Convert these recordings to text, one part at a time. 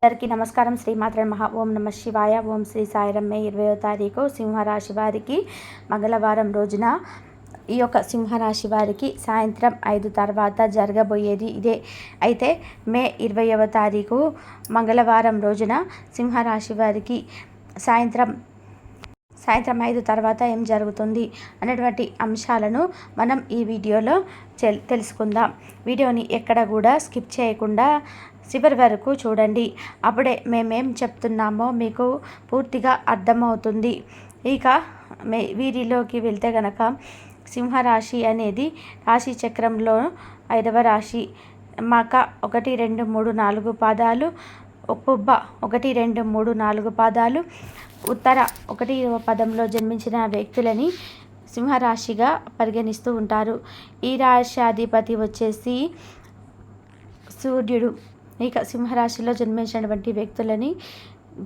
అందరికీ నమస్కారం. శ్రీమాత్రే మహా. ఓం నమ శివాయ. ఓం శ్రీ సాయిరం. మే 20వ తారీఖు సింహరాశి వారికి మంగళవారం రోజున ఈ యొక్క సింహరాశి వారికి సాయంత్రం 5 తర్వాత జరగబోయేది ఇదే. అయితే మే 20వ తారీఖు మంగళవారం రోజున సింహరాశి వారికి సాయంత్రం 5 తర్వాత ఏం జరుగుతుంది అనేటువంటి అంశాలను మనం ఈ వీడియోలో తెలుసుకుందాం. వీడియోని ఎక్కడ కూడా స్కిప్ చేయకుండా చివరి వరకు చూడండి. అప్పుడే మేమేం చెప్తున్నామో మీకు పూర్తిగా అర్థమవుతుంది. ఇక వీరిలోకి వెళ్తే గనక సింహరాశి అనేది రాశి చక్రంలో 5వ రాశి. మక 1, 2, 3, 4 పాదాలు, పుబ్బ 1, 2, 3, 4 పాదాలు, ఉత్తర 1వ పదంలో జన్మించిన వ్యక్తులని సింహరాశిగా పరిగణిస్తూ ఉంటారు. ఈ రాశ్యాధిపతి వచ్చేసి సూర్యుడు. ఇక సింహరాశిలో జన్మించినటువంటి వ్యక్తులని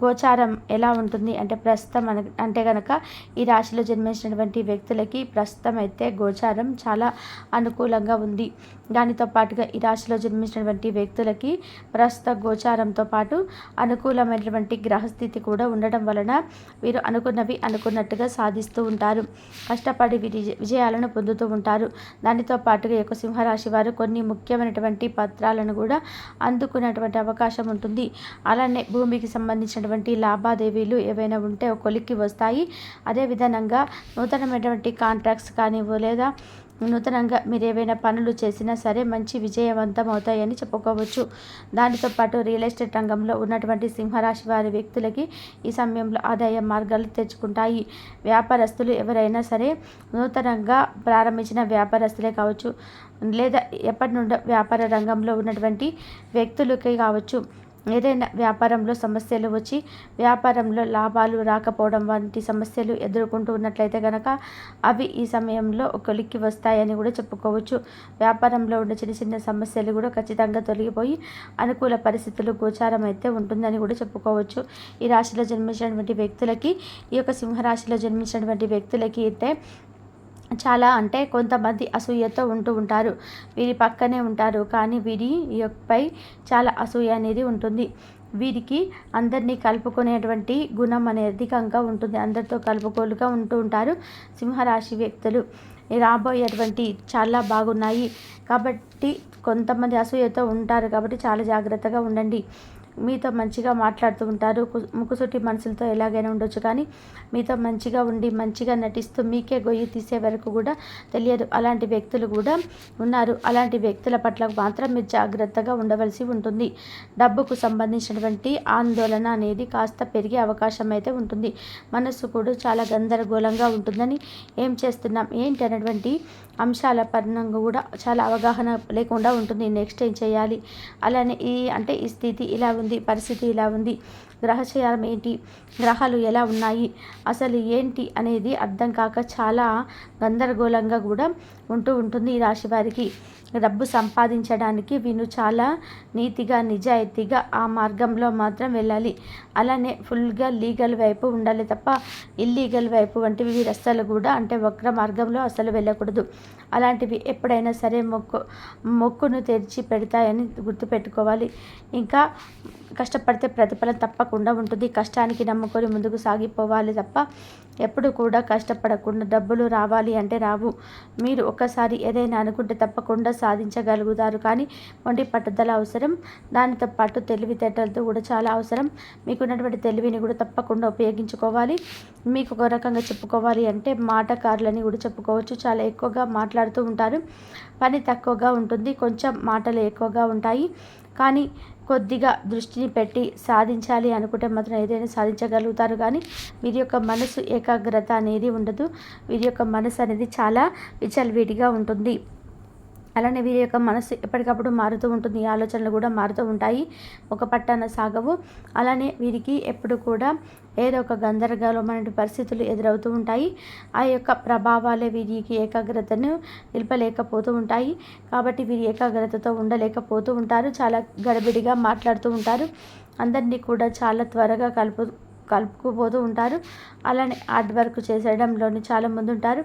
గోచారం ఎలా ఉంటుంది అంటే ప్రస్తుతం అంటే కనుక ఈ రాశిలో జన్మించినటువంటి వ్యక్తులకి ప్రస్తుతం అయితే గోచారం చాలా అనుకూలంగా ఉంది. దానితో పాటుగా ఈ రాశిలో జన్మించినటువంటి వ్యక్తులకి ప్రస్తుత గోచారంతో పాటు అనుకూలమైనటువంటి గ్రహస్థితి కూడా ఉండడం వలన వీరు అనుకున్నవి అనుకున్నట్టుగా సాధిస్తూ ఉంటారు. కష్టపడి విజయాలను పొందుతూ ఉంటారు. దానితో పాటుగా ఈ యొక్క సింహరాశి వారు కొన్ని ముఖ్యమైనటువంటి పత్రాలను కూడా అందుకునేటువంటి అవకాశం ఉంటుంది. అలానే భూమికి సంబంధించినటువంటి లావాదేవీలు ఏవైనా ఉంటే కొలిక్కి వస్తాయి. అదేవిధంగా నూతనమైనటువంటి కాంట్రాక్ట్స్ కానీ లేదా నూతనంగా మీరు ఏవైనా పనులు చేసినా సరే మంచి విజయవంతం అవుతాయని చెప్పుకోవచ్చు. దానితో పాటు రియల్ ఎస్టేట్ రంగంలో ఉన్నటువంటి సింహరాశి వారి వ్యక్తులకి ఈ సమయంలో ఆదాయ మార్గాలు తెచ్చుకుంటాయి. వ్యాపారస్తులు ఎవరైనా సరే నూతనంగా ప్రారంభించిన వ్యాపారస్తులే కావచ్చు లేదా ఎప్పటి నుండో వ్యాపార రంగంలో ఉన్నటువంటి వ్యక్తులకి కావచ్చు, ఏదైనా వ్యాపారంలో సమస్యలు వచ్చి వ్యాపారంలో లాభాలు రాకపోవడం వంటి సమస్యలు ఎదుర్కొంటూ ఉన్నట్లయితే కనుక అవి ఈ సమయంలో కొలిక్కి వస్తాయని కూడా చెప్పుకోవచ్చు. వ్యాపారంలో ఉన్న చిన్న చిన్న సమస్యలు కూడా ఖచ్చితంగా తొలగిపోయి అనుకూల పరిస్థితులు గోచారం అయితే ఉంటుందని కూడా చెప్పుకోవచ్చు. ఈ రాశిలో జన్మించినటువంటి వ్యక్తులకి ఈ యొక్క సింహరాశిలో జన్మించినటువంటి వ్యక్తులకి అయితే చాలా అంటే కొంతమంది అసూయతో ఉంటూ ఉంటారు. వీరి పక్కనే ఉంటారు కానీ వీరి పై చాలా అసూయ అనేది ఉంటుంది. వీరికి అందరినీ కలుపుకునేటువంటి గుణం అనేది అధికంగా ఉంటుంది. అందరితో కలుపుకోలుగా ఉంటూ ఉంటారు సింహరాశి వ్యక్తులు. రాబోయేటువంటి చాలా బాగున్నాయి కాబట్టి కొంతమంది అసూయతో ఉంటారు కాబట్టి చాలా జాగ్రత్తగా ఉండండి. మీతో మంచిగా మాట్లాడుతూ ఉంటారు. ముక్కుసూటి మనుషులతో ఎలాగైనా ఉండొచ్చు కానీ మీతో మంచిగా ఉండి మంచిగా నటిస్తూ మీకే గొయ్యి తీసే వరకు కూడా తెలియదు అలాంటి వ్యక్తులు కూడా ఉన్నారు. అలాంటి వ్యక్తుల పట్ల మాత్రం మీరు జాగ్రత్తగా ఉండవలసి ఉంటుంది. డబ్బుకు సంబంధించినటువంటి ఆందోళన అనేది కాస్త పెరిగే అవకాశం అయితే ఉంటుంది. మనస్సు కూడా చాలా గందరగోళంగా ఉంటుందని ఏం చేస్తున్నాం ఏంటి అనేటువంటి అంశాల పరంగా కూడా చాలా అవగాహన లేకుండా ఉంటుంది. నెక్స్ట్ ఏం చేయాలి, అలానే ఈ స్థితి ఇలా ఉంది, పరిస్థితి ఇలా ఉంది, గ్రహచారం ఏంటి, గ్రహాలు ఎలా ఉన్నాయి, అసలు ఏంటి అనేది అర్థం కాక చాలా గందరగోళంగా కూడా ఉంటూ ఉంటుంది ఈ రాశి వారికి. డబ్బు సంపాదించడానికి వీరు చాలా నీతిగా నిజాయితీగా ఆ మార్గంలో మాత్రం వెళ్ళాలి. అలానే ఫుల్గా లీగల్ వైపు ఉండాలి తప్ప ఇల్లీగల్ వైపు వంటివి వీరు అస్సలు కూడా అంటే వక్ర మార్గంలో అస్సలు వెళ్ళకూడదు. అలాంటివి ఎప్పుడైనా సరే మొక్కును తెరిచి పెడతాయని గుర్తుపెట్టుకోవాలి. ఇంకా కష్టపడితే ప్రతిఫలం తప్పకుండా ఉంటుంది. కష్టానికి నమ్ముకొని ముందుకు సాగిపోవాలి తప్ప ఎప్పుడు కూడా కష్టపడకుండా డబ్బులు రావాలి అంటే రావు. మీరు ఒకసారి ఏదైనా అనుకుంటే తప్పకుండా సాధించగలుగుతారు కానీ మొండి పట్టుదల అవసరం. దానితో పాటు తెలివితేటలతో కూడా చాలా అవసరం. మీకున్నటువంటి తెలివిని కూడా తప్పకుండా ఉపయోగించుకోవాలి. మీకు ఒక రకంగా చెప్పుకోవాలి అంటే మాటకారులని కూడా చెప్పుకోవచ్చు. చాలా ఎక్కువగా మాట్లాడుతూ ఉంటారు. పని తక్కువగా ఉంటుంది, కొంచెం మాటలు ఎక్కువగా ఉంటాయి. కానీ కొద్దిగా దృష్టిని పెట్టి సాధించాలి అనుకుంటే మాత్రం ఏదైనా సాధించగలుగుతారు. కానీ వీరి యొక్క మనసు ఏకాగ్రత అనేది ఉండదు. వీరి యొక్క మనసు అనేది చాలా విచలవిడిగా ఉంటుంది. అలానే వీరి యొక్క మనసు ఎప్పటికప్పుడు మారుతూ ఉంటుంది. ఆలోచనలు కూడా మారుతూ ఉంటాయి, ఒక పట్టాన సాగవు. అలానే వీరికి ఎప్పుడు కూడా ఏదో ఒక గందరగోళమైన పరిస్థితులు ఎదురవుతూ ఉంటాయి. ఆ యొక్క ప్రభావాలే వీరికి ఏకాగ్రతను నిలపలేకపోతూ ఉంటాయి. కాబట్టి వీరి ఏకాగ్రతతో ఉండలేకపోతూ ఉంటారు. చాలా గడబిడిగా మాట్లాడుతూ ఉంటారు. అందరినీ కూడా చాలా త్వరగా కలుపుకుపోతూ ఉంటారు. అలానే హార్డ్ వర్క్ చేసేయడంలోని చాలా మంది ఉంటారు.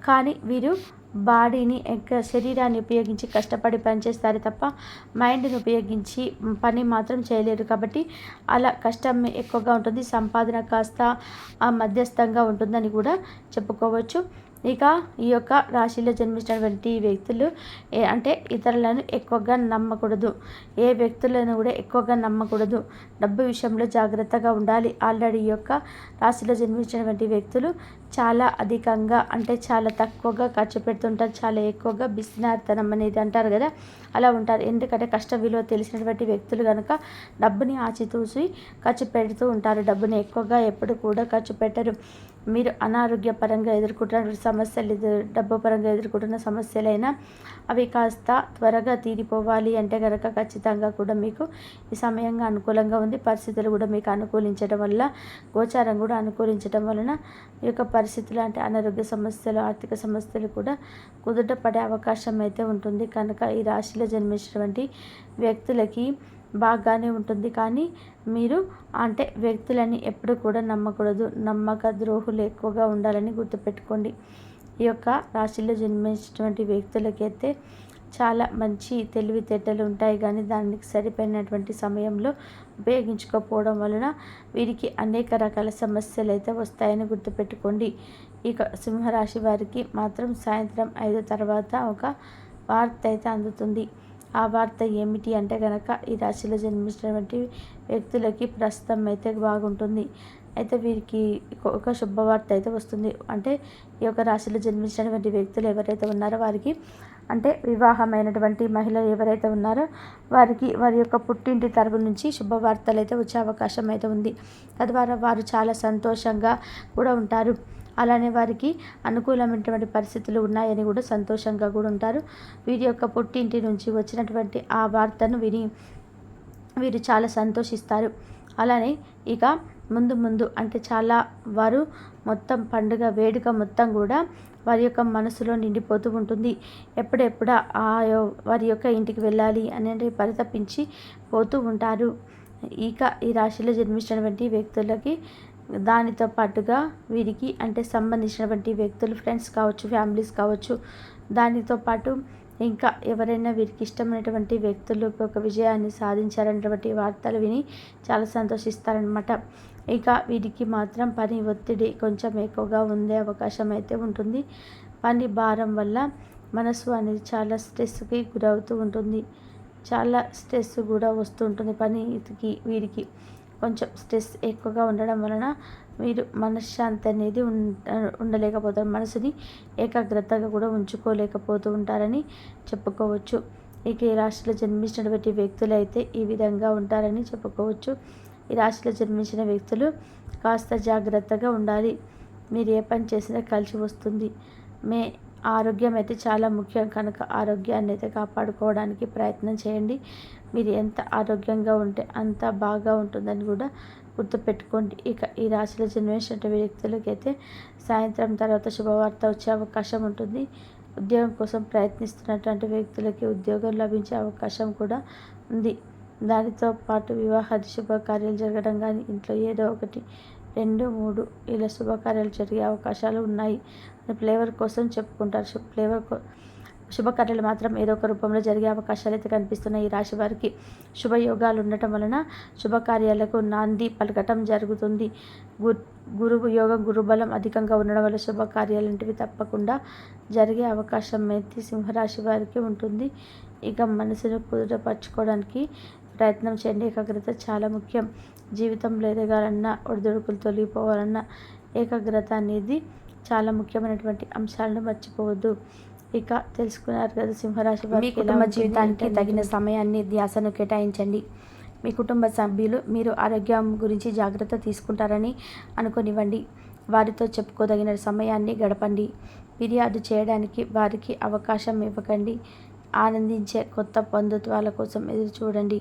కానీ వీరు బాడీని శరీరాన్ని ఉపయోగించి కష్టపడి పనిచేస్తారు తప్ప మైండ్ని ఉపయోగించి పని మాత్రం చేయలేరు. కాబట్టి అలా కష్టం ఎక్కువగా ఉంటుంది, సంపాదన కాస్త మధ్యస్థంగా ఉంటుందని కూడా చెప్పుకోవచ్చు. ఇక ఈ యొక్క రాశిలో జన్మించినటువంటి వ్యక్తులు అంటే ఇతరులను ఎక్కువగా నమ్మకూడదు, ఏ వ్యక్తులను కూడా ఎక్కువగా నమ్మకూడదు, డబ్బు విషయంలో జాగ్రత్తగా ఉండాలి. ఆల్రెడీ ఈ యొక్క రాశిలో జన్మించినటువంటి వ్యక్తులు చాలా అధికంగా అంటే చాలా తక్కువగా ఖర్చు పెడుతుంటారు, చాలా ఎక్కువగా బిస్నార్తనం అనేది అంటారు కదా, అలా ఉంటారు. ఎందుకంటే కష్టం విలువ తెలిసినటువంటి వ్యక్తులు కనుక డబ్బుని ఆచితూచి ఖర్చు పెడుతూ ఉంటారు, డబ్బుని ఎక్కువగా ఎప్పుడు కూడా ఖర్చు పెట్టరు. మీరు అనారోగ్యపరంగా ఎదుర్కొంటున్న సమస్యలు, డబ్బు పరంగా ఎదుర్కొంటున్న సమస్యలైనా అవి కాస్త త్వరగా తీరిపోవాలి అంటే కనుక ఖచ్చితంగా కూడా మీకు ఈ సమయంగా అనుకూలంగా ఉంది. పరిస్థితులు కూడా మీకు అనుకూలించడం వల్ల, గోచారం కూడా అనుకూలించడం వలన ఈ యొక్క పరిస్థితులు అంటే అనారోగ్య సమస్యలు, ఆర్థిక సమస్యలు కూడా కుదుట పడే అవకాశం అయితే ఉంటుంది. కనుక ఈ రాశిలో జన్మించినటువంటి వ్యక్తులకి బాగానే ఉంటుంది. కానీ మీరు అంటే వ్యక్తులని ఎప్పుడు కూడా నమ్మకూడదు, నమ్మక ద్రోహులు ఎక్కువగా ఉండాలని గుర్తుపెట్టుకోండి. ఈ యొక్క రాశిలో జన్మించినటువంటి వ్యక్తులకైతే చాలా మంచి తెలివితేటలు ఉంటాయి, కానీ దానికి సరిపోయినటువంటి సమయంలో ఉపయోగించుకోకపోవడం వలన వీరికి అనేక రకాల సమస్యలు అయితే వస్తాయని గుర్తుపెట్టుకోండి. ఇక సింహరాశి వారికి మాత్రం సాయంత్రం 5 తర్వాత ఒక వార్త అయితే అందుతుంది. ఆ వార్త ఏమిటి అంటే కనుక ఈ రాశిలో జన్మించినటువంటి వ్యక్తులకి ప్రస్తుతం అయితే బాగుంటుంది. అయితే వీరికి ఒక శుభవార్త అయితే వస్తుంది. అంటే ఈ యొక్క రాశిలో జన్మించినటువంటి వ్యక్తులు ఎవరైతే ఉన్నారో వారికి అంటే వివాహమైనటువంటి మహిళలు ఎవరైతే ఉన్నారో వారికి వారి యొక్క పుట్టింటి తరపు నుంచి శుభవార్తలు అయితే వచ్చే అవకాశం అయితే ఉంది. తద్వారా వారు చాలా సంతోషంగా కూడా ఉంటారు. అలానే వారికి అనుకూలమైనటువంటి పరిస్థితులు ఉన్నాయని కూడా సంతోషంగా కూడా ఉంటారు. వీరి యొక్క పుట్టింటి నుంచి వచ్చినటువంటి ఆ వార్తను విని వీరు చాలా సంతోషిస్తారు. అలానే ఇక ముందు అంటే చాలా వారు మొత్తం పండుగ వేడుక మొత్తం కూడా వారి యొక్క మనసులో నిండిపోతూ ఉంటుంది. ఎప్పుడెప్పుడా వారి యొక్క ఇంటికి వెళ్ళాలి అనేది పరితపించి పోతూ ఉంటారు. ఇక ఈ రాశిలో జన్మించినటువంటి వ్యక్తులకి దానితో పాటుగా వీరికి అంటే సంబంధించినటువంటి వ్యక్తులు, ఫ్రెండ్స్ కావచ్చు, ఫ్యామిలీస్ కావచ్చు, దానితో పాటు ఇంకా ఎవరైనా వీరికి ఇష్టమైనటువంటి వ్యక్తులు ఒక విజయాన్ని సాధించారనేటువంటి వార్తలు విని చాలా సంతోషిస్తారనమాట. ఇక వీరికి మాత్రం పని ఒత్తిడి కొంచెం ఎక్కువగా ఉండే అవకాశం అయితే ఉంటుంది. పని భారం వల్ల మనసు అనేది చాలా స్ట్రెస్కి గురవుతూ ఉంటుంది, చాలా స్ట్రెస్ కూడా వస్తూ ఉంటుంది. పనికి వీరికి కొంచెం స్ట్రెస్ ఎక్కువగా ఉండడం వలన మీరు మనశ్శాంతి అనేది ఉండలేకపోతారు, మనసుని ఏకాగ్రతగా కూడా ఉంచుకోలేకపోతూ ఉంటారని చెప్పుకోవచ్చు. ఇక ఈ రాశిలో జన్మించినటువంటి వ్యక్తులు అయితే ఈ విధంగా ఉంటారని చెప్పుకోవచ్చు. ఈ రాశిలో జన్మించిన వ్యక్తులు కాస్త జాగ్రత్తగా ఉండాలి. మీరు ఏ పని చేసినా కలిసి వస్తుంది. మీ ఆరోగ్యం అయితే చాలా ముఖ్యం కనుక ఆరోగ్యాన్ని అయితే కాపాడుకోవడానికి ప్రయత్నం చేయండి. మీరు ఎంత ఆరోగ్యంగా ఉంటే అంత బాగా ఉంటుందని కూడా గుర్తుపెట్టుకోండి. ఇక ఈ రాశిలో జన్మించిన వ్యక్తులకైతే సాయంత్రం తర్వాత శుభవార్త వచ్చే అవకాశం ఉంటుంది. ఉద్యోగం కోసం ప్రయత్నిస్తున్నటువంటి వ్యక్తులకి ఉద్యోగం లభించే అవకాశం కూడా ఉంది. దానితో పాటు వివాహాది శుభకార్యాలు జరగడం కానీ, ఇంట్లో ఏదో 1, 2, 3 ఇలా శుభకార్యాలు జరిగే అవకాశాలు ఉన్నాయి. ఫ్లేవర్ కోసం చెప్పుకుంటారు. శుభకార్యాలు మాత్రం ఏదో ఒక రూపంలో జరిగే అవకాశాలు అయితే కనిపిస్తున్నాయి. ఈ రాశి వారికి శుభయోగాలు ఉండటం వలన శుభకార్యాలకు నాంది పలకటం జరుగుతుంది. గురువు యోగం, గురుబలం అధికంగా ఉండడం వల్ల శుభకార్యాలంటివి తప్పకుండా జరిగే అవకాశం అయితే సింహరాశి వారికి ఉంటుంది. ఇక మనసును కుదుటపరచుకోవడానికి ప్రయత్నం చేయండి. ఏకాగ్రత చాలా ముఖ్యం. జీవితంలో ఎదగాలన్నా, ఒడిదుడుకులు తొలగిపోవాలన్నా ఏకాగ్రత అనేది చాలా ముఖ్యమైనటువంటి అంశాలను మర్చిపోవద్దు. ఇక తెలుసుకున్నారు కదా సింహరాశి వారి కుటుంబ జీవితానికి తగిన సమయాన్ని, ధ్యాసను కేటాయించండి. మీ కుటుంబ సభ్యులు మీరు ఆరోగ్యం గురించి జాగ్రత్త తీసుకుంటారని అనుకోనివ్వండి. వారితో చెప్పుకోదగిన సమయాన్ని గడపండి. ఫిర్యాదు చేయడానికి వారికి అవకాశం ఇవ్వకండి. ఆనందించే కొత్త బంధుత్వాల కోసం ఎదురు చూడండి.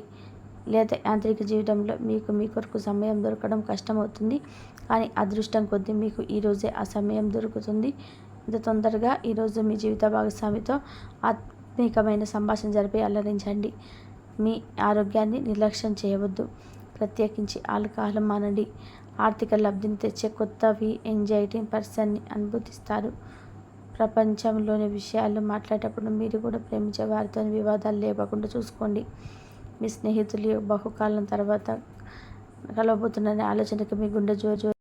లేదా యాంత్రిక జీవితంలో మీకు మీ కొరకు సమయం దొరకడం కష్టమవుతుంది. కానీ అదృష్టం కొద్దీ మీకు ఈరోజే ఆ సమయం దొరుకుతుంది. ఇంత తొందరగా ఈరోజు మీ జీవిత భాగస్వామితో ఆత్మీకమైన సంభాషణ జరిపి అల్లరించండి. మీ ఆరోగ్యాన్ని నిర్లక్ష్యం చేయవద్దు. ప్రత్యేకించి ఆల్కహాల్ మానండి. ఆర్థిక లబ్ధిని తెచ్చే కొత్తవి ఎంజైటీ పర్సన్ని అనుభూతిస్తారు. ప్రపంచంలోని విషయాలు మాట్లాడేటప్పుడు మీరు కూడా ప్రేమించే వారితో వివాదాలు లేకుండా చూసుకోండి. మీ స్నేహితులు బహుకాలం తర్వాత కలవబోతున్న ఆలోచనకి మీ గుండె జోరు